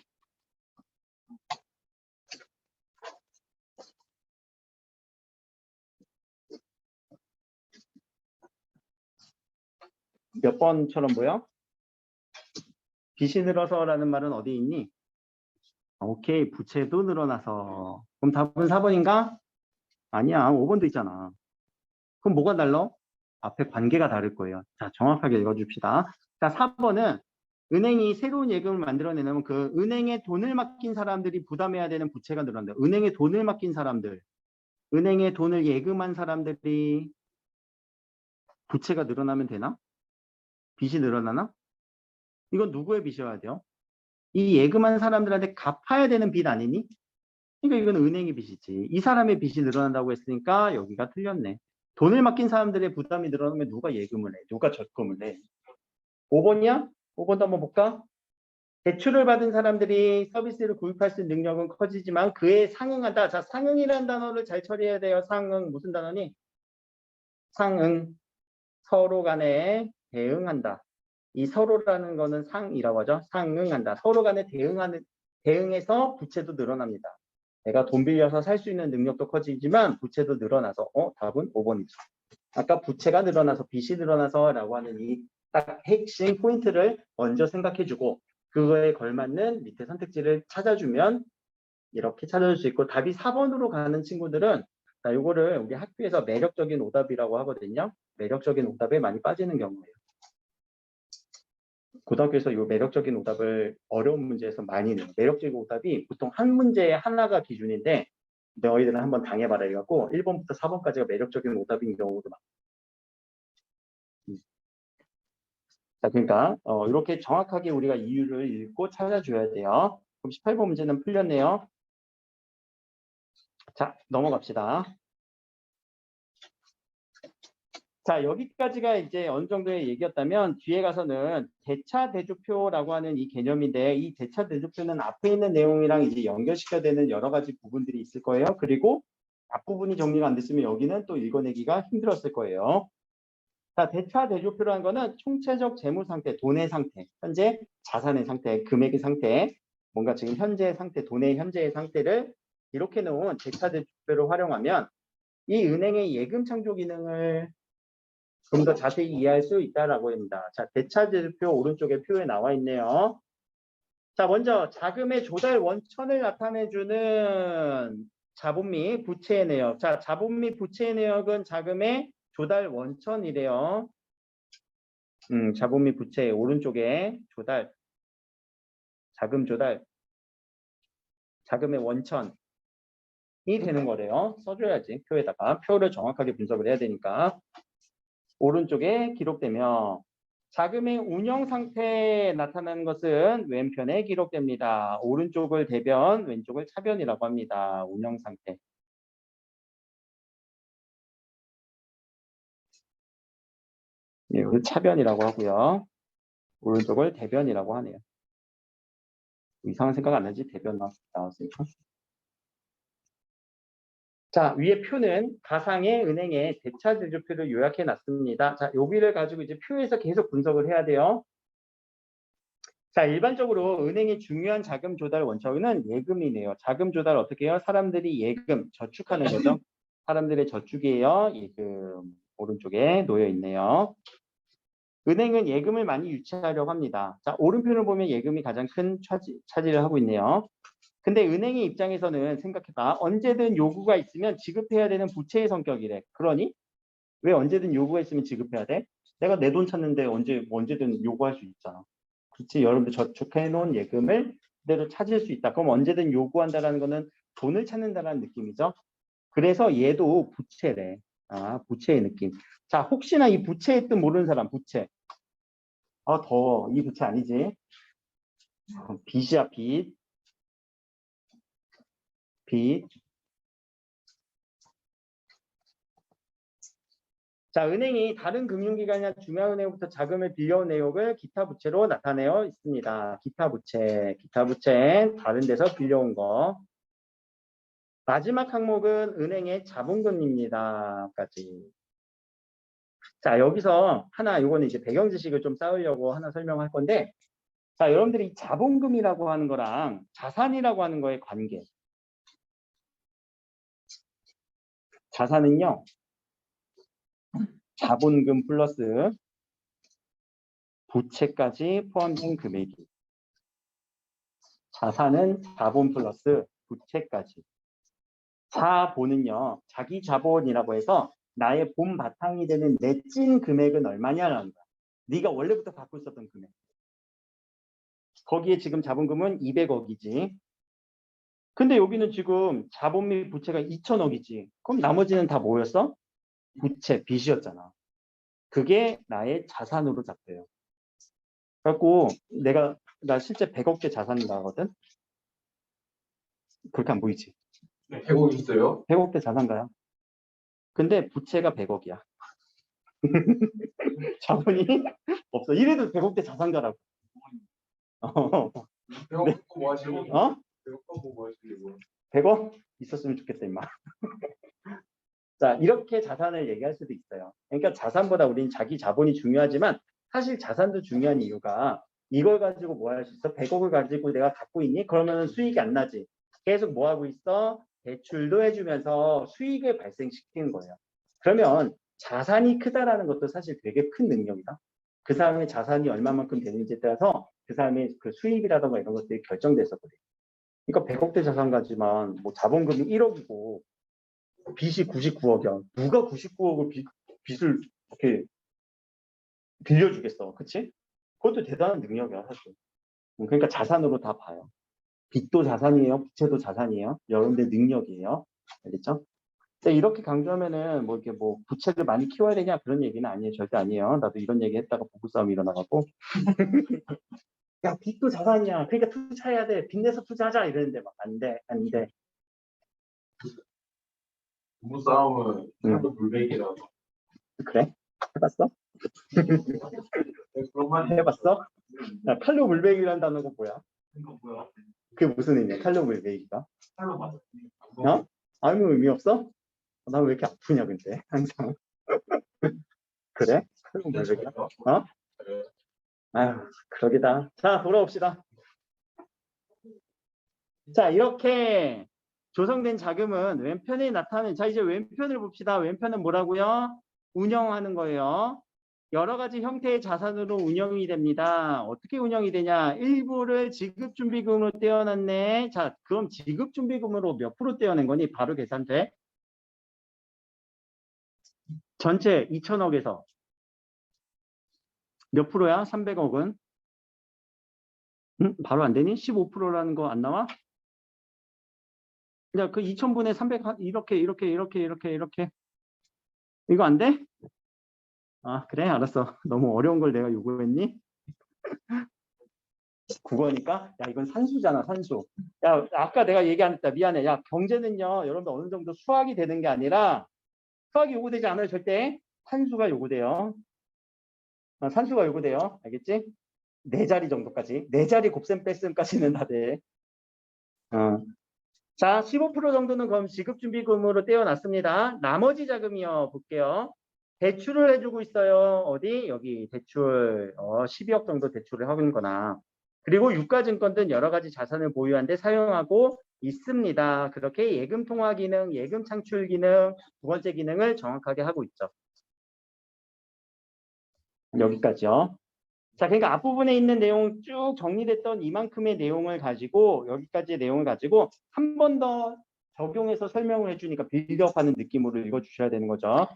몇 번처럼 보여? 빚이 늘어서라는 말은 어디 있니? 오케이, 부채도 늘어나서. 그럼 답은 4번인가? 아니야, 5번도 있잖아. 그럼 뭐가 달라? 앞에 관계가 다를 거예요. 자, 정확하게 읽어줍시다. 자, 4번은 은행이 새로운 예금을 만들어내면 그 은행에 돈을 맡긴 사람들이 부담해야 되는 부채가 늘어난다. 은행에 돈을 맡긴 사람들, 은행에 돈을 예금한 사람들이 부채가 늘어나면 되나? 빚이 늘어나나? 이건 누구의 빚이어야 돼요? 이 예금한 사람들한테 갚아야 되는 빚 아니니? 그러니까 이건 은행의 빚이지. 이 사람의 빚이 늘어난다고 했으니까 여기가 틀렸네. 돈을 맡긴 사람들의 부담이 늘어나면 누가 예금을 해? 누가 적금을 해? 5번이야? 5번도 한번 볼까? 대출을 받은 사람들이 서비스를 구입할 수 있는 능력은 커지지만 그에 상응한다. 자, 상응이라는 단어를 잘 처리해야 돼요. 상응. 무슨 단어니? 상응. 서로 간에 대응한다. 이 서로라는 거는 상이라고 하죠. 상응한다. 서로 간에 대응해서 부채도 늘어납니다. 내가 돈 빌려서 살 수 있는 능력도 커지지만 부채도 늘어나서 답은 5번이죠. 아까 부채가 늘어나서 빚이 늘어나서 라고 하는 이 딱 핵심 포인트를 먼저 생각해주고 그거에 걸맞는 밑에 선택지를 찾아주면 이렇게 찾아줄 수 있고 답이 4번으로 가는 친구들은 자, 요거를 우리 학교에서 매력적인 오답이라고 하거든요. 매력적인 오답에 많이 빠지는 경우예요. 고등학교에서 이 매력적인 오답을 어려운 문제에서 많이 내요. 매력적인 오답이 보통 한 문제에 하나가 기준인데 너희들은 한번 당해봐라 해갖고 1번부터 4번까지가 매력적인 오답인 경우도 많아요. 자, 그러니까 이렇게 정확하게 우리가 이유를 읽고 찾아줘야 돼요. 그럼 18번 문제는 풀렸네요. 자, 넘어갑시다. 자, 여기까지가 이제 어느 정도의 얘기였다면 뒤에 가서는 대차대조표라고 하는 이 개념인데 이 대차대조표는 앞에 있는 내용이랑 이제 연결시켜야 되는 여러 가지 부분들이 있을 거예요. 그리고 앞부분이 정리가 안 됐으면 여기는 또 읽어내기가 힘들었을 거예요. 자, 대차대조표라는 거는 총체적 재무 상태, 돈의 상태, 현재 자산의 상태, 금액의 상태, 뭔가 지금 현재의 상태, 돈의 현재의 상태를 이렇게 놓은 대차대조표를 활용하면 이 은행의 예금 창조 기능을 좀 더 자세히 이해할 수 있다라고 합니다. 자, 대차대조표 오른쪽에 표에 나와 있네요. 자, 먼저 자금의 조달 원천을 나타내주는 자본 및 부채의 내역. 자, 자본 및 부채의 내역은 자금의 조달 원천이래요. 자본 및 부채 오른쪽에 조달, 자금 조달, 자금의 원천이 되는 거래요. 써줘야지 표에다가 표를 정확하게 분석을 해야 되니까 오른쪽에 기록되며 자금의 운영 상태에 나타나는 것은 왼편에 기록됩니다. 오른쪽을 대변, 왼쪽을 차변이라고 합니다. 운영 상태. 예, 이걸 차변이라고 하고요. 오른쪽을 대변이라고 하네요. 이상한 생각 안 나지? 대변 나왔으니까. 자, 위에 표는 가상의 은행의 대차대조표를 요약해 놨습니다. 자, 여기를 가지고 이제 표에서 계속 분석을 해야 돼요. 자, 일반적으로 은행의 중요한 자금 조달 원천은 예금이네요. 자금 조달 어떻게 해요? 사람들이 예금, 저축하는 거죠. 사람들의 저축이에요. 예금 오른쪽에 놓여 있네요. 은행은 예금을 많이 유치하려고 합니다. 자, 오른편을 보면 예금이 가장 큰 차지를 하고 있네요. 근데 은행의 입장에서는 생각해봐. 언제든 요구가 있으면 지급해야 되는 부채의 성격이래. 그러니 왜 언제든 요구가 있으면 지급해야 돼? 내가 내 돈 찾는데 언제든 요구할 수 있잖아. 그렇지? 여러분들 저축해 놓은 예금을 그대로 찾을 수 있다. 그럼 언제든 요구한다라는 거는 돈을 찾는다라는 느낌이죠. 그래서 얘도 부채래. 아, 부채의 느낌. 자, 혹시나 이 부채의 뜻 모르는 사람, 부채. 이 부채 아니지? 빚이야, 빚. 빚. 자, 은행이 다른 금융기관이나 중앙은행부터 자금을 빌려온 내역을 기타 부채로 나타내어 있습니다. 기타 부채, 다른 데서 빌려온 거. 마지막 항목은 은행의 자본금입니다. 까지. 자, 여기서 하나, 요거는 이제 배경 지식을 좀 쌓으려고 하나 설명할 건데, 자, 여러분들이 자본금이라고 하는 거랑 자산이라고 하는 거의 관계. 자산은요, 자본금 플러스 부채까지 포함된 금액이. 자산은 자본 플러스 부채까지. 자본은요, 자기 자본이라고 해서 나의 본 바탕이 되는 내 찐 금액은 얼마냐라는 거야. 네가 원래부터 갖고 있었던 금액. 거기에 지금 자본금은 200억이지. 근데 여기는 지금 자본 및 부채가 2천억이지. 그럼 나머지는 다 뭐였어? 부채, 빚이었잖아. 그게 나의 자산으로 잡혀요. 그래갖고 나 실제 100억대 자산가거든? 그렇게 안 보이지? 100억 있어요? 100억대 자산가야. 근데 부채가 100억이야. 자본이 없어. 이래도 100억대 자산가라고. 어? 100억 갖고 뭐 하시려고? 100억 갖고 뭐 하시려고? 100억 있었으면 좋겠다, 임마. 자, 이렇게 자산을 얘기할 수도 있어요. 그러니까 자산보다 우리는 자기 자본이 중요하지만 사실 자산도 중요한 이유가 이걸 가지고 뭐 할 수 있어? 100억을 가지고 내가 갖고 있니? 그러면 수익이 안 나지. 계속 뭐 하고 있어? 대출도 해주면서 수익을 발생시키는 거예요. 그러면 자산이 크다라는 것도 사실 되게 큰 능력이다. 그 사람의 자산이 얼마만큼 되는지에 따라서 그 사람의 그 수입이라든가 이런 것들이 결정돼서 그래. 그러니까 100억대 자산 가지만 뭐 자본금이 1억이고 빚이 99억이야. 누가 99억을 빚을 이렇게 빌려주겠어. 그치? 그것도 대단한 능력이야, 사실. 그러니까 자산으로 다 봐요. 빚도 자산이에요. 부채도 자산이에요. 여러분들 능력이에요. 알겠죠? 근데 이렇게 강조하면은 뭐 이렇게 뭐 부채를 많이 키워야 되냐 그런 얘기는 아니에요. 절대 아니에요. 나도 이런 얘기 했다가 부부싸움이 일어나갖고. 야, 빚도 자산이야. 그러니까 투자해야 돼. 빚 내서 투자하자 이러는데 막 안 돼. 안 돼. 부부싸움은 응. 하도 물베기라고. 그래? 해봤어? 그런 말 해봤어? 야, 칼로 물베기라는 단어가 뭐야? 이거 뭐야? 그게 무슨 의미야? 칼로 물베기가? 칼로 맞아. 어? 아무 의미 없어? 나 왜 이렇게 아프냐 근데 항상. 그래? 칼로 물베기야? 어? 아휴, 그러기다. 자, 돌아옵시다. 자, 이렇게 조성된 자금은 왼편에 나타나는, 자, 이제 왼편을 봅시다. 왼편은 뭐라고요? 운영하는 거예요. 여러 가지 형태의 자산으로 운영이 됩니다. 어떻게 운영이 되냐? 일부를 지급준비금으로 떼어놨네. 자, 그럼 지급준비금으로 몇 프로 떼어낸 거니? 바로 계산돼. 전체 2천억에서 몇 프로야? 300억은? 응? 바로 안 되니? 15%라는 거 안 나와? 야, 그 2천분의 300, 이렇게. 이거 안 돼? 아, 그래? 알았어. 너무 어려운 걸 내가 요구했니? 국어니까? 야, 이건 산수잖아, 산수. 야, 아까 내가 얘기 안 했다. 미안해. 야, 경제는요, 여러분들 어느 정도 수학이 되는 게 아니라, 수학이 요구되지 않아요, 절대. 산수가 요구돼요. 산수가 요구돼요. 알겠지? 네 자리 정도까지. 네 자리 곱셈 뺄셈까지는 다 돼. 자, 15% 정도는 그럼 지급준비금으로 떼어놨습니다. 나머지 자금이요. 볼게요. 대출을 해주고 있어요. 어디? 여기 대출 12억 정도 대출을 하고 있는 거나. 그리고 유가증권 여러 가지 자산을 보유한데 사용하고 있습니다. 그렇게 예금 통화 기능, 예금 창출 기능, 두 번째 기능을 정확하게 하고 있죠. 여기까지요. 자, 그러니까 앞부분에 있는 내용 쭉 정리됐던 이만큼의 내용을 가지고 여기까지의 내용을 가지고 한 번 더 적용해서 설명을 해주니까 빌드업하는 느낌으로 읽어주셔야 되는 거죠.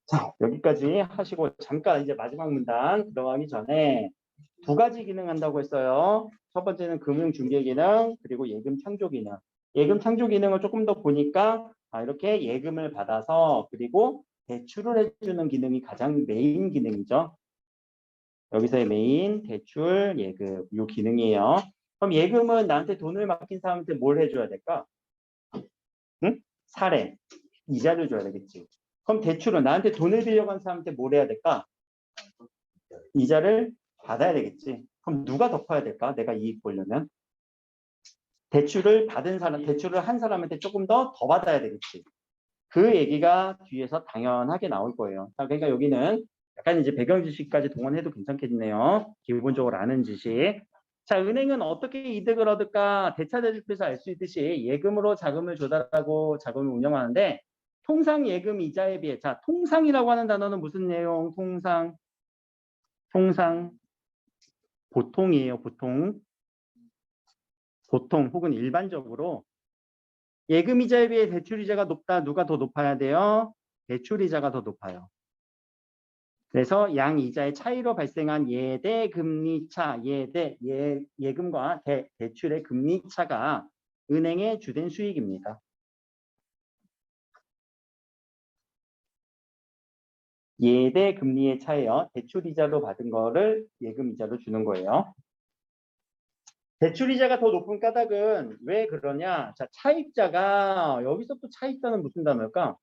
자, 여기까지 하시고 잠깐 이제 마지막 문단 들어가기 전에 두 가지 기능 한다고 했어요. 첫 번째는 금융중개 기능 그리고 예금 창조 기능. 예금 창조 기능을 조금 더 보니까 이렇게 예금을 받아서 그리고 대출을 해주는 기능이 가장 메인 기능이죠. 여기서의 메인, 대출, 예금, 요 기능이에요. 그럼 예금은 나한테 돈을 맡긴 사람한테 뭘 해줘야 될까? 응? 사례, 이자를 줘야 되겠지. 그럼 대출은 나한테 돈을 빌려간 사람한테 뭘 해야 될까? 이자를 받아야 되겠지. 그럼 누가 덮어야 될까? 내가 이익 보려면. 대출을 받은 사람, 대출을 한 사람한테 조금 더 받아야 되겠지. 그 얘기가 뒤에서 당연하게 나올 거예요. 자, 그러니까 여기는 약간 이제 배경 지식까지 동원해도 괜찮겠네요. 기본적으로 아는 지식. 자, 은행은 어떻게 이득을 얻을까? 대차대조표에서 알 수 있듯이 예금으로 자금을 조달하고 자금을 운영하는데 통상 예금 이자에 비해 자, 통상이라고 하는 단어는 무슨 내용? 통상 보통이에요. 보통 혹은 일반적으로 예금 이자에 비해 대출 이자가 높다. 누가 더 높아야 돼요? 대출 이자가 더 높아요. 그래서 양이자의 차이로 발생한 예대 금리 차, 예금과 대출의 금리 차가 은행의 주된 수익입니다. 예대 금리의 차예요. 대출 이자로 받은 거를 예금 이자로 주는 거예요. 대출 이자가 더 높은 까닭은 왜 그러냐? 자, 차입자가 여기서 또 차입자는 무슨 단어일까?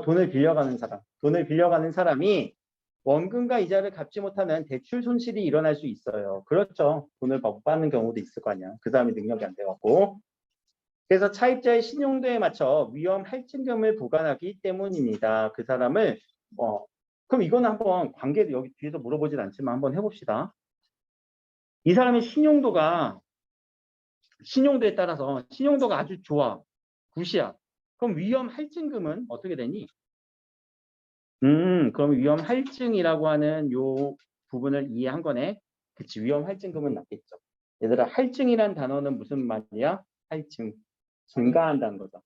돈을 빌려가는 사람. 돈을 빌려가는 사람이 원금과 이자를 갚지 못하는 대출 손실이 일어날 수 있어요. 그렇죠. 돈을 못 받는 경우도 있을 거 아니야. 그 사람이 능력이 안 돼갖고. 그래서 차입자의 신용도에 맞춰 위험 할증금을 부과하기 때문입니다. 그 사람을 그럼 이거는 한번 관계도 여기 뒤에서 물어보진 않지만 한번 해봅시다. 이 사람의 신용도에 따라서 신용도가 아주 좋아. 굿이야. 그럼 위험 할증금은 어떻게 되니? 그럼 위험 할증이라고 하는 요 부분을 이해한 거네. 그치, 위험 할증금은 낮겠죠. 얘들아, 할증이란 단어는 무슨 말이야? 할증. 증가한다는 거죠.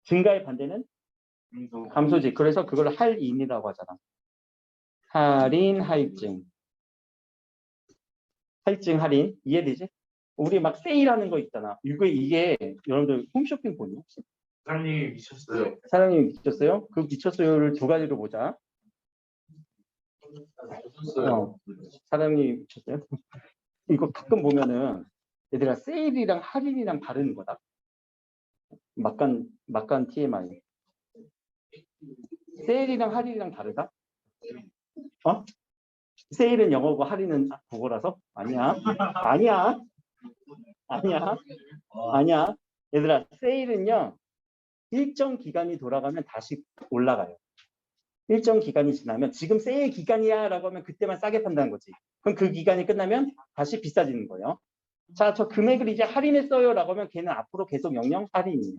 증가의 반대는 감소지. 그래서 그걸 할인이라고 하잖아. 할인, 할증. 할증, 할인. 이해되지? 우리 막 세일하는 거 있잖아. 이게 여러분들 홈쇼핑 보니? 사장님 미쳤어요. 사장님 미쳤어요? 그 미쳤어요를 두 가지로 보자. 미쳤어요. 사장님 미쳤어요? 이거 가끔 보면은 얘들아 세일이랑 할인이랑 다른 거다. 막간 TMI. 세일이랑 할인이랑 다르다? 세일은 영어고 할인은 국어라서? 아니야. 아니야. 얘들아, 세일은요, 일정 기간이 돌아가면 다시 올라가요. 일정 기간이 지나면 지금 세일 기간이야 라고 하면 그때만 싸게 판다는 거지. 그럼 그 기간이 끝나면 다시 비싸지는 거예요. 자, 저 금액을 이제 할인했어요 라고 하면 걔는 앞으로 계속 영영 할인이에요.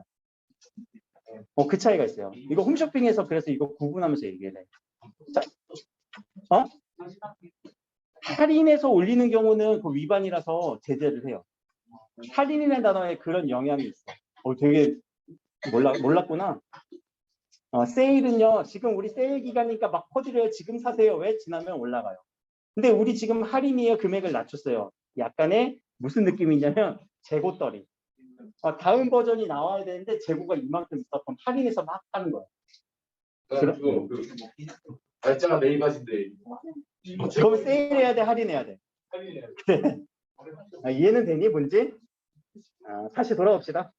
그 차이가 있어요. 이거 홈쇼핑에서 그래서 이거 구분하면서 얘기해. 자, 할인해서 올리는 경우는 그 위반이라서 제재를 해요. 할인이라는 단어에 그런 영향이 있어. 되게 몰랐구나. 세일은요, 지금 우리 세일 기간이니까 막 퍼드려요. 지금 사세요. 왜? 지나면 올라가요. 근데 우리 지금 할인이에요. 금액을 낮췄어요. 약간의 무슨 느낌이냐면 재고 떨이. 다음 버전이 나와야 되는데 재고가 이만큼 있어. 그럼 할인해서 막 하는 거야. 날짜가 내일 가신대. 그럼 세일해야 돼, 할인해야 돼. 이해는 되니, 뭔지? 다시 돌아옵시다.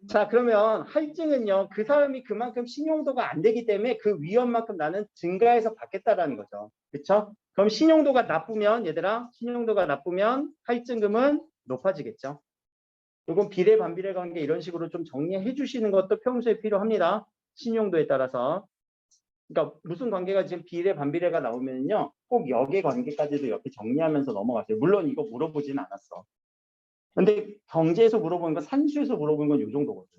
자, 그러면 할증은요, 그 사람이 그만큼 신용도가 안 되기 때문에 그 위험만큼 나는 증가해서 받겠다라는 거죠. 그렇죠? 그럼 신용도가 나쁘면, 얘들아, 신용도가 나쁘면 할증금은 높아지겠죠. 이건 비례 반비례 관계 이런 식으로 좀 정리해 주시는 것도 평소에 필요합니다. 신용도에 따라서. 그러니까 무슨 관계가 지금 비례 반비례가 나오면요, 꼭 역의 관계까지도 이렇게 정리하면서 넘어가세요. 물론 이거 물어보지는 않았어. 근데 경제에서 물어보는 건, 산수에서 물어보는 건 이 정도거든.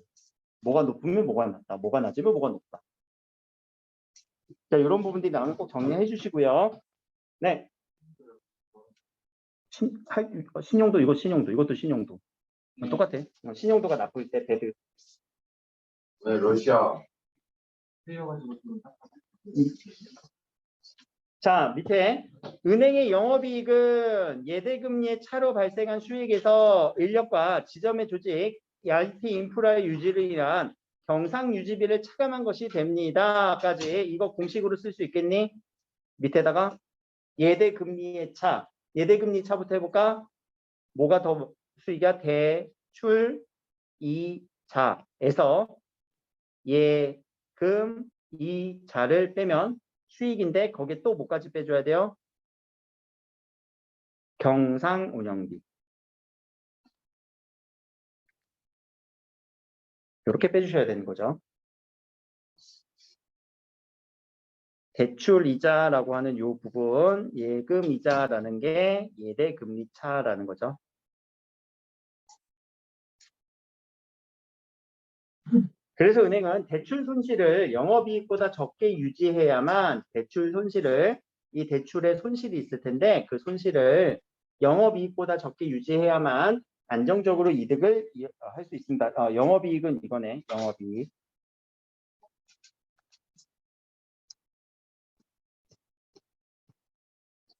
뭐가 높으면 뭐가 낮다, 뭐가 낮으면 뭐가 높다. 자, 이런 부분들이 나오면 꼭 정리해 주시고요. 네. 신용도, 이거 신용도, 이것도 신용도. 똑같아. 신용도가 나쁠 때 배드. 네, 러시아. 자, 밑에 은행의 영업이익은 예대금리의 차로 발생한 수익에서 인력과 지점의 조직, IT 인프라의 유지를 위한 경상 유지비를 차감한 것이 됩니다. 까지 이거 공식으로 쓸 수 있겠니? 밑에다가 예대금리의 차, 예대금리 차부터 해볼까? 뭐가 더 수익이야? 대출 이자에서 예금 이자를 빼면 수익인데 거기에 또 뭐까지 빼줘야 돼요? 경상 운영비. 이렇게 빼주셔야 되는 거죠. 대출 이자라고 하는 이 부분, 예금 이자라는 게 예대 금리 차라는 거죠. 그래서 은행은 대출 손실을 영업이익보다 적게 유지해야만 대출 손실을, 이 대출에 손실이 있을 텐데 그 손실을 영업이익보다 적게 유지해야만 안정적으로 이득을 할 수 있습니다. 영업이익은 이거네. 영업이익.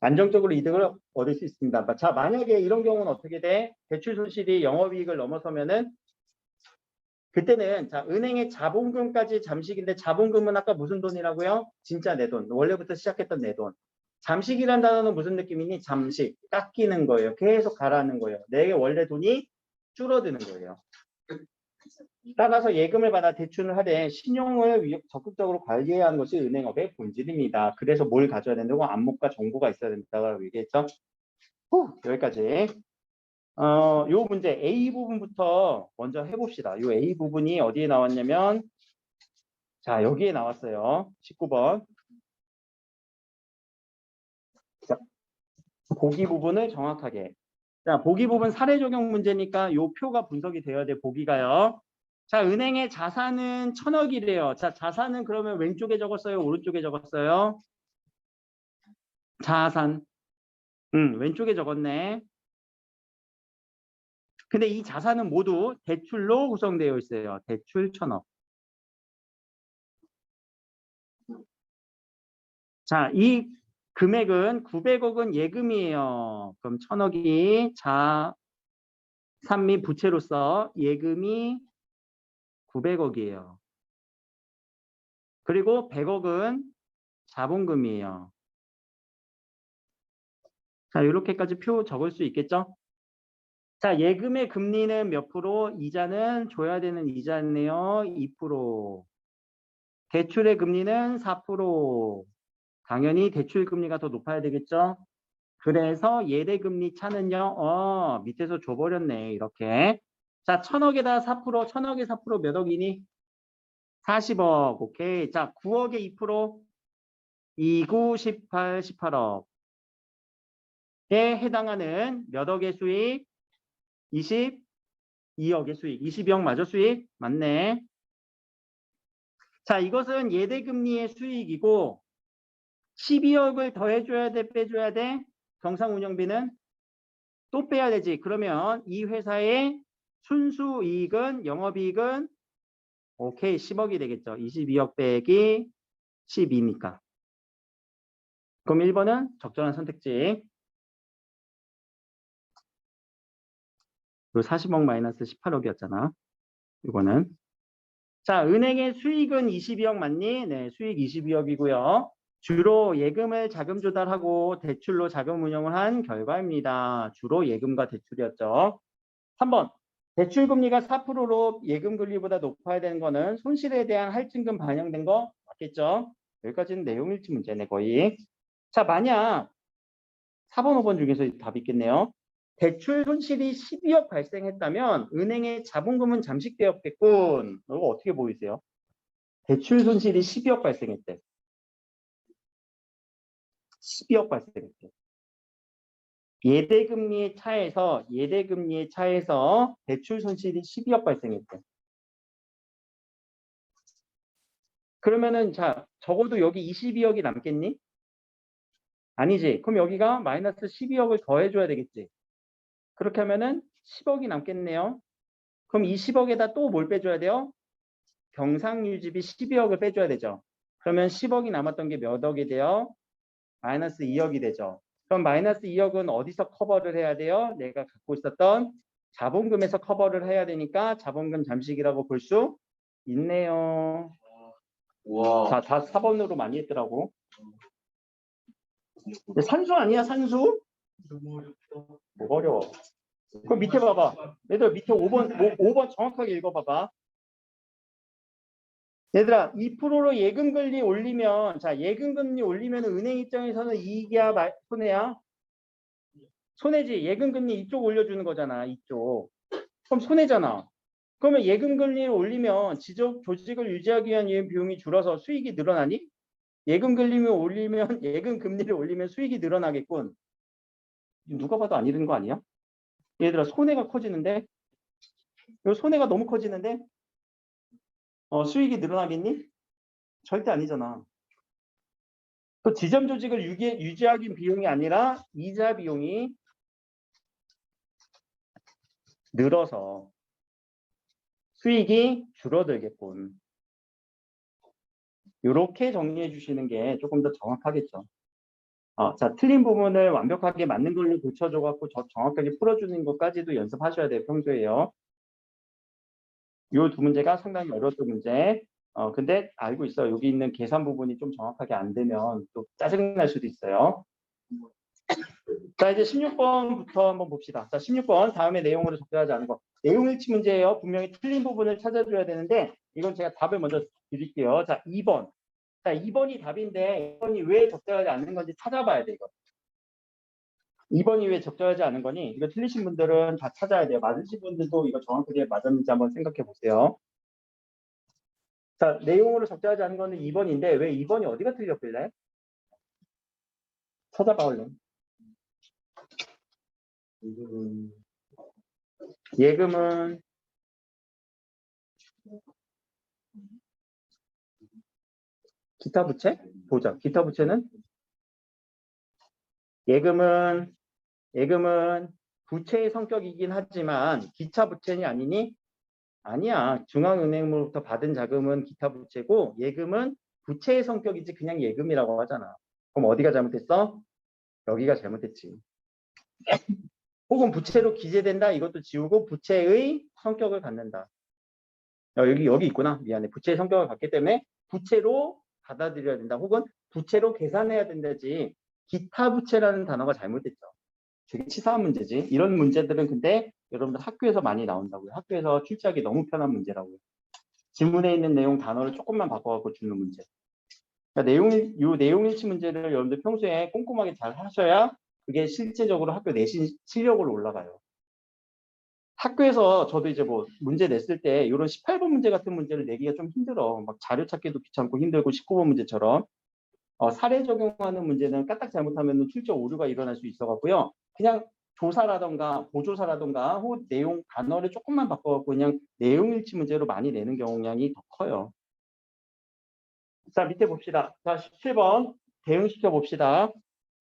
안정적으로 이득을 얻을 수 있습니다. 자, 만약에 이런 경우는 어떻게 돼? 대출 손실이 영업이익을 넘어서면은 그때는 자, 은행의 자본금까지 잠식인데 자본금은 아까 무슨 돈이라고요? 진짜 내 돈. 원래부터 시작했던 내 돈. 잠식이란 단어는 무슨 느낌이니? 잠식. 깎이는 거예요. 계속 가라앉는 거예요. 내 원래 돈이 줄어드는 거예요. 따라서 예금을 받아 대출을 하되 신용을 적극적으로 관리해야 하는 것이 은행업의 본질입니다. 그래서 뭘 가져야 된다고? 안목과 정보가 있어야 된다고 얘기했죠. 여기까지. 요 문제 A 부분부터 먼저 해봅시다. 요 A 부분이 어디에 나왔냐면 자, 여기에 나왔어요. 19번. 자, 보기 부분을 정확하게. 자, 보기 부분 사례 적용 문제니까 요 표가 분석이 되어야 돼. 보기가요. 자, 은행의 자산은 1,000억이래요. 자, 자산은 그러면 왼쪽에 적었어요? 오른쪽에 적었어요? 자산. 왼쪽에 적었네. 근데 이 자산은 모두 대출로 구성되어 있어요. 대출 1,000억. 자, 이 금액은 900억은 예금이에요. 그럼 1,000억이 자산 및 부채로서 예금이 900억이에요. 그리고 100억은 자본금이에요. 자, 이렇게까지 표 적을 수 있겠죠? 자, 예금의 금리는 몇 프로? 이자는 줘야 되는 이자네요. 2%. 대출의 금리는 4%. 당연히 대출 금리가 더 높아야 되겠죠? 그래서 예대금리 차는요, 밑에서 줘버렸네, 이렇게. 자, 1,000억에다 4%, 1,000억에 4% 몇 억이니? 40억, 오케이. 자, 9억에 2%, 29, 18, 18억에 해당하는 몇 억의 수익? 22억의 수익. 22억 맞아, 수익? 맞네. 자, 이것은 예대금리의 수익이고, 12억을 더해줘야 돼, 빼줘야 돼? 경상운영비는? 또 빼야 되지. 그러면 이 회사의 순수이익은 영업이익은 오케이 10억이 되겠죠. 22억 빼기 12니까. 그럼 1번은 적절한 선택지. 요 40억 마이너스 18억이었잖아. 이거는. 자, 은행의 수익은 22억 맞니? 네, 수익 22억이고요. 주로 예금을 자금 조달하고 대출로 자금 운용을 한 결과입니다. 주로 예금과 대출이었죠. 3번. 대출 금리가 4%로 예금 금리보다 높아야 되는 거는 손실에 대한 할증금 반영된 거 맞겠죠? 여기까지는 내용 일치 문제네 거의. 자, 만약 4번, 5번 중에서 답이 있겠네요. 대출 손실이 12억 발생했다면 은행의 자본금은 잠식되었겠군. 이거 어떻게 보이세요? 대출 손실이 12억 발생했대. 12억 발생했대. 예대금리의 차에서 대출 손실이 12억 발생했대. 그러면은 자, 적어도 여기 22억이 남겠니? 아니지. 그럼 여기가 마이너스 12억을 더해줘야 되겠지. 그렇게 하면은 10억이 남겠네요. 그럼 이 10억에다 또 뭘 빼줘야 돼요? 경상유지비 12억을 빼줘야 되죠. 그러면 10억이 남았던 게 몇 억이 돼요? 마이너스 2억이 되죠. 그럼 마이너스 2억은 어디서 커버를 해야 돼요? 내가 갖고 있었던 자본금에서 커버를 해야 되니까 자본금 잠식이라고 볼 수 있네요. 와. 자, 다 4번으로 많이 했더라고. 산수 아니야, 산수? 너무 어렵다. 뭐 어려워. 그럼 밑에 봐봐. 얘들아, 밑에 5번 정확하게 읽어봐봐. 얘들아, 2%로 예금금리 올리면, 자, 예금금리 올리면 은행 입장에서는 이익이야, 손해야? 손해지. 예금금리 이쪽 올려주는 거잖아, 이쪽. 그럼 손해잖아. 그러면 예금금리를 올리면 조직을 유지하기 위한 비용이 줄어서 수익이 늘어나니? 예금금리를 올리면, 예금금리를 올리면 수익이 늘어나겠군. 누가 봐도 안 이르는 거 아니야? 얘들아, 손해가 커지는데? 이 손해가 너무 커지는데? 수익이 늘어나겠니? 절대 아니잖아. 그 지점 조직을 유지하기 비용이 아니라 이자 비용이 늘어서 수익이 줄어들겠군. 이렇게 정리해 주시는 게 조금 더 정확하겠죠. 자, 틀린 부분을 완벽하게 맞는 걸로 고쳐줘갖고 정확하게 풀어주는 것까지도 연습하셔야 돼요, 평소에요. 이 두 문제가 상당히 어려웠던 문제. 근데 알고 있어요. 여기 있는 계산 부분이 좀 정확하게 안 되면 또 짜증날 수도 있어요. 자, 이제 16번부터 한번 봅시다. 자, 16번 다음에 내용으로 적절하지 않은 거. 내용 일치 문제예요. 분명히 틀린 부분을 찾아줘야 되는데 이건 제가 답을 먼저 드릴게요. 자, 2번. 자, 2번이 답인데 2번이 왜 적절하지 않는 건지 찾아봐야 돼, 이거. 2번이 왜 적절하지 않은 거니? 이거 틀리신 분들은 다 찾아야 돼요. 맞으신 분들도 이거 정확하게 맞았는지 한번 생각해 보세요. 자, 내용으로 적절하지 않은 거는 2번인데 왜 2번이 어디가 틀렸길래? 찾아봐, 얼른. 예금은 기타 부채? 보자. 기타 부채는 예금은 부채의 성격이긴 하지만 기타 부채는 아니니? 아니야. 중앙은행으로부터 받은 자금은 기타 부채고 예금은 부채의 성격이지 그냥 예금이라고 하잖아. 그럼 어디가 잘못했어? 여기가 잘못했지. 혹은 부채로 기재된다. 이것도 지우고 부채의 성격을 갖는다. 여기 있구나. 미안해. 부채의 성격을 갖기 때문에 부채로 받아들여야 된다. 혹은 부채로 계산해야 된다지. 기타 부채라는 단어가 잘못됐죠. 되게 치사한 문제지. 이런 문제들은 근데 여러분들 학교에서 많이 나온다고요. 학교에서 출제하기 너무 편한 문제라고요. 지문에 있는 내용 단어를 조금만 바꿔갖고 주는 문제. 그러니까 이 내용 일치 문제를 여러분들 평소에 꼼꼼하게 잘 하셔야 그게 실제적으로 학교 내신 실력으로 올라가요. 학교에서 저도 이제 뭐 문제 냈을 때 이런 18번 문제 같은 문제를 내기가 좀 힘들어. 막 자료 찾기도 귀찮고 힘들고 19번 문제처럼 사례 적용하는 문제는 까딱 잘못하면 출제 오류가 일어날 수 있어갖고요. 그냥 조사라던가 보조사라던가 혹은 내용 단어를 조금만 바꿔갖고 그냥 내용 일치 문제로 많이 내는 경향이 더 커요. 자, 밑에 봅시다. 자, 17번 대응시켜 봅시다.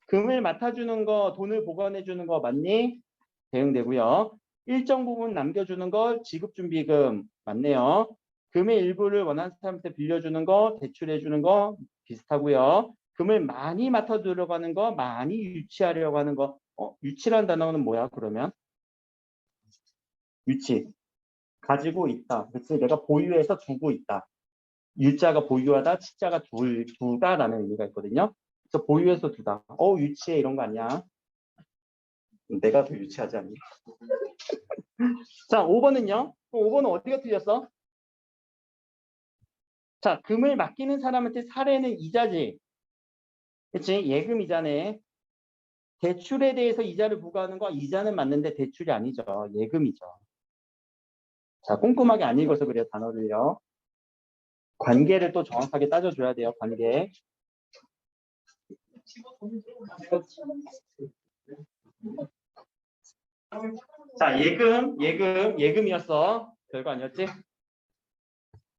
금을 맡아주는 거, 돈을 보관해주는 거 맞니? 대응되고요. 일정 부분 남겨주는 거 지급준비금 맞네요. 금의 일부를 원하는 사람한테 빌려주는 거, 대출해주는 거 비슷하고요. 금을 많이 맡아 들어가는 거, 많이 유치하려고 하는 거. 유치라는 단어는 뭐야, 그러면? 유치. 가지고 있다. 그치? 내가 보유해서 두고 있다. 유자가 보유하다, 치자가 두다라는 의미가 있거든요. 그래서 보유해서 두다. 유치해 이런 거 아니야. 내가 더 유치하지 않니? 자, 5번은요. 5번은 어디가 틀렸어? 자, 금을 맡기는 사람한테 사례는 이자지. 그치? 예금 이자네. 대출에 대해서 이자를 부과하는 거 이자는 맞는데 대출이 아니죠. 예금이죠. 자, 꼼꼼하게 안 읽어서 그래요, 단어를요. 관계를 또 정확하게 따져줘야 돼요, 관계. 자, 예금이었어. 별거 아니었지?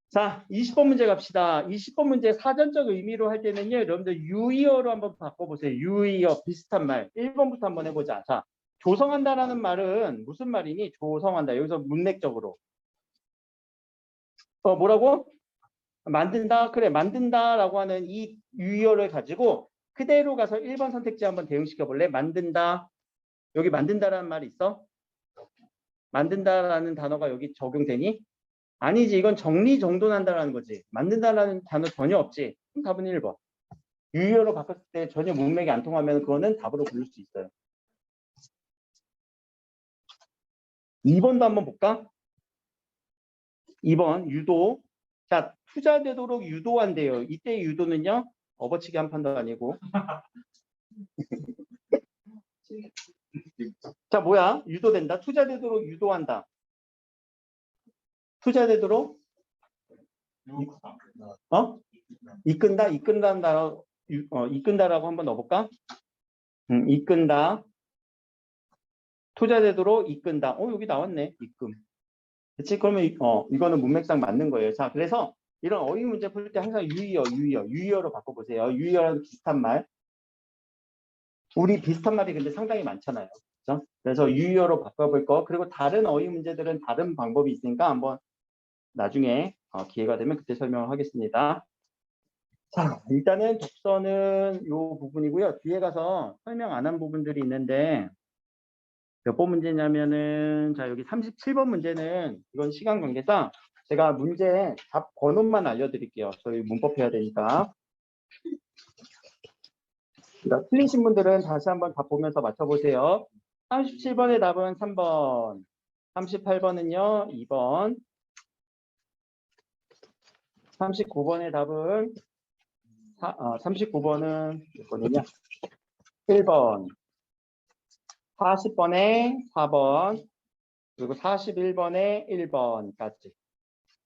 자, 20번 문제 갑시다. 20번 문제 사전적 의미로 할 때는요, 여러분들 유의어로 한번 바꿔보세요. 유의어 비슷한 말. 1번부터 한번 해보자. 자, 조성한다라는 말은 무슨 말이니? 조성한다. 여기서 문맥적으로. 뭐라고? 만든다? 그래, 만든다라고 하는 이 유의어를 가지고 그대로 가서 1번 선택지 한번 대응시켜 볼래? 만든다. 여기 만든다라는 말이 있어? 만든다라는 단어가 여기 적용되니? 아니지. 이건 정리정돈한다라는 거지. 만든다라는 단어 전혀 없지. 그럼 답은 1번. 유의어로 바꿨을 때 전혀 문맥이 안 통하면 그거는 답으로 부를 수 있어요. 2번도 한번 볼까? 2번 유도. 자, 투자되도록 유도한대요. 이때 유도는요. 업어치기 한 판도 아니고. 자, 뭐야? 유도된다. 투자되도록 유도한다. 투자되도록 이끈다. 이끈다는 단어 이끈다라고 한번 넣어볼까? 이끈다. 투자되도록 이끈다. 여기 나왔네. 입금. 그치? 그러면 이거는 문맥상 맞는 거예요. 자, 그래서 이런 어휘 문제 풀 때 항상 유의어로 바꿔보세요. 유의어랑 비슷한 말. 우리 비슷한 말이 근데 상당히 많잖아요. 그렇죠? 그래서 유의어로 바꿔볼 거. 그리고 다른 어휘 문제들은 다른 방법이 있으니까 한번 나중에 기회가 되면 그때 설명을 하겠습니다. 자, 일단은 독서는 이 부분이고요. 뒤에 가서 설명 안 한 부분들이 있는데 몇 번 문제냐면은 자 여기 37번 문제는 이건 시간 관계상 제가 문제 답 번호만 알려드릴게요. 저희 문법 해야 되니까. 그러니까 틀리신 분들은 다시 한번 답 보면서 맞춰보세요. 37번의 답은 3번, 38번은요 2번, 39번의 답은 39번은 몇 번이냐? 1번, 40번에 4번, 그리고 41번에 1번까지.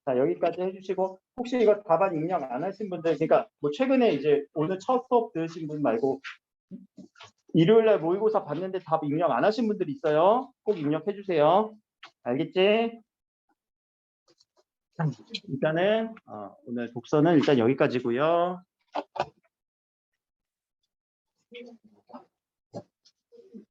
자, 여기까지 해주시고, 혹시 이거 답안 입력 안 하신 분들, 그러니까 뭐 최근에 이제 오늘 첫 수업 들으신 분 말고, 일요일날 모의고사 봤는데 답 입력 안 하신 분들 있어요? 꼭 입력해 주세요. 알겠지? 자, 일단은, 오늘 독서는 일단 여기까지고요.